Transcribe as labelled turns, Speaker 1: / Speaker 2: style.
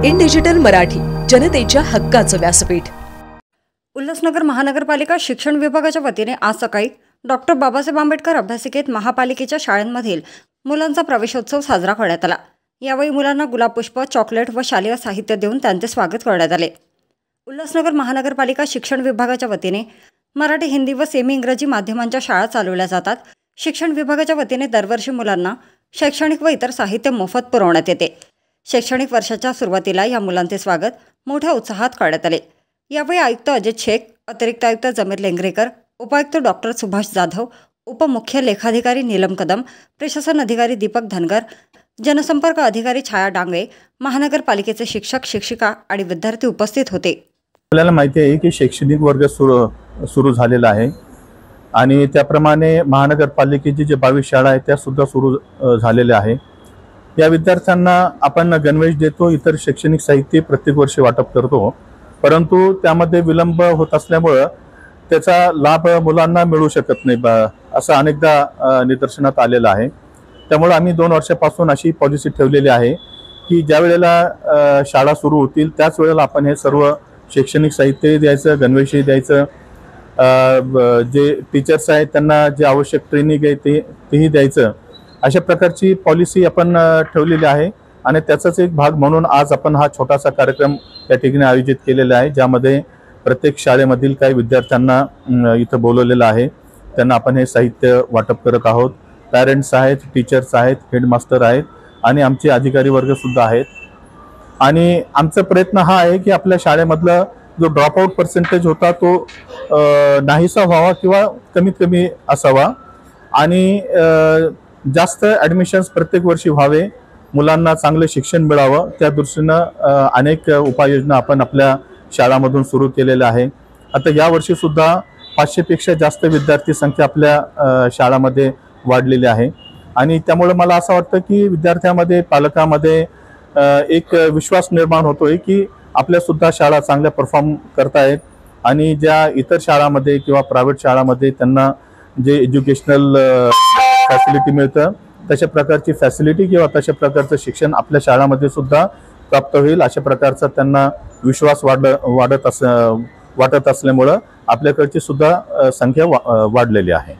Speaker 1: In digital Marathi, जनतेच्या हक्काचं व्यासपीठ।
Speaker 2: उल्हासनगर महानगरपालिका शिक्षण विभागाच्या वतीने आज सकाळी डॉक्टर बाबासाहेब आंबेडकर अभ्यासिकेत महापालिकेच्या शाळांमधील मुलांचा प्रवेशोत्सव साजरा करण्यात आला। यावेळी मुलांना गुलाबपुष्प, चॉकलेट व शालेय साहित्य देऊन त्यांचे स्वागत करण्यात आले। उल्हासनगर महानगरपालिका शिक्षण विभागाच्या वतीने मराठी, हिंदी व सेमी इंग्रजी माध्यमांच्या शाळा चालवल्या जातात। शिक्षण विभागाच्या वतीने दरवर्षी मुलांना शैक्षणिक व इतर साहित्य मोफत पुरवण्यात येते। शैक्षणिक वर्षाच्या सुरुवातीला या मुलांचे स्वागत मोठ्या उत्साहात करण्यात आले। यावेळी आयुक्त अजित शेख, अतिरिक्त आयुक्त जमीर लेंगरेकर, उपायुक्त डॉक्टर सुभाष जाधव, उपमुख्य लेखाधिकारी नीलम कदम, प्रशासन अधिकारी दीपक धनगर, जनसंपर्क अधिकारी छाया डांगे, महानगरपालिकेचे शिक्षक, शिक्षिका आणि विद्यार्थी उपस्थित होते।
Speaker 3: आपल्याला माहिती आहे की शैक्षणिक वर्ग सुरू झालेला आहे आणि त्याप्रमाणे महानगरपालिकेची जे 22 शाळा आहेत त्या सुद्धा सुरू झालेल्या आहे। या विद्यार्थ्यांना आपण गणवेश देतो, इतर शैक्षणिक साहित्य प्रत्येक वर्षी वाटप करतो, परंतु त्यामध्ये विलंब होत असल्यामुळे त्याचा लाभ मुलांना मिळू शकत नाही असं अनेकदा निदर्शनात आलेलं आहे। त्यामुळे आम्ही 2 वर्षापासून अशी पॉलिसी ठेवलेली आहे की ज्या वेळेला शाळा सुरू होतील त्याच वेळेला आपण हे सर्व शैक्षणिक साहित्य द्यायचं, गणवेशही द्यायचं, जे टीचर्स आहेत त्यांना जे आवश्यक ट्रेनिंग आहे तेही द्यायचं, अशा प्रकारची पॉलिसी आपण ठेवलेली आहे। आणि त्याचाच एक भाग म्हणून आज आपण हा छोटासा कार्यक्रम या ठिकाणी आयोजित केलेला आहे, ज्यामध्ये प्रत्येक शाळेमधील काही विद्यार्थ्यांना इथं बोलवलेलं आहे। त्यांना आपण हे साहित्य वाटप करत आहोत। पॅरेंट्स आहेत, टीचर्स आहेत, हेडमास्टर आहेत आणि आमचे अधिकारी वर्ग सुद्धा आहेत। आणि आमचा प्रयत्न हा आहे की आपल्या शाळेमधला जो ड्रॉपआउट पर्सेंटेज होता तो नाहीसा व्हावा किंवा कमीत कमी असावा आणि जास्त ॲडमिशन्स प्रत्येक वर्षी व्हावे, मुलांना चांगले शिक्षण मिळावं, त्या दृष्टीनं अनेक उपाययोजना आपण आपल्या शाळांमधून सुरू केलेल्या आहे। आता यावर्षी सुद्धा 500 पेक्षा जास्त विद्यार्थी संख्या आपल्या शाळांमध्ये वाढलेली आहे आणि त्यामुळे मला असं वाटतं की विद्यार्थ्यांमध्ये, पालकांमध्ये एक विश्वास निर्माण होतोय की आपल्या सुद्धा शाळा चांगल्या परफॉर्म करतायत आणि ज्या इतर शाळांमध्ये किंवा प्रायव्हेट शाळांमध्ये त्यांना जे एज्युकेशनल फॅसिलिटी मिळतं तशा प्रकारची फॅसिलिटी किंवा तशा प्रकारचं शिक्षण आपल्या शाळांमध्ये सुद्धा प्राप्त होईल, अशा प्रकारचा त्यांना विश्वास वाटत असल्यामुळं आपल्याकडची सुद्धा संख्या वाढलेली आहे।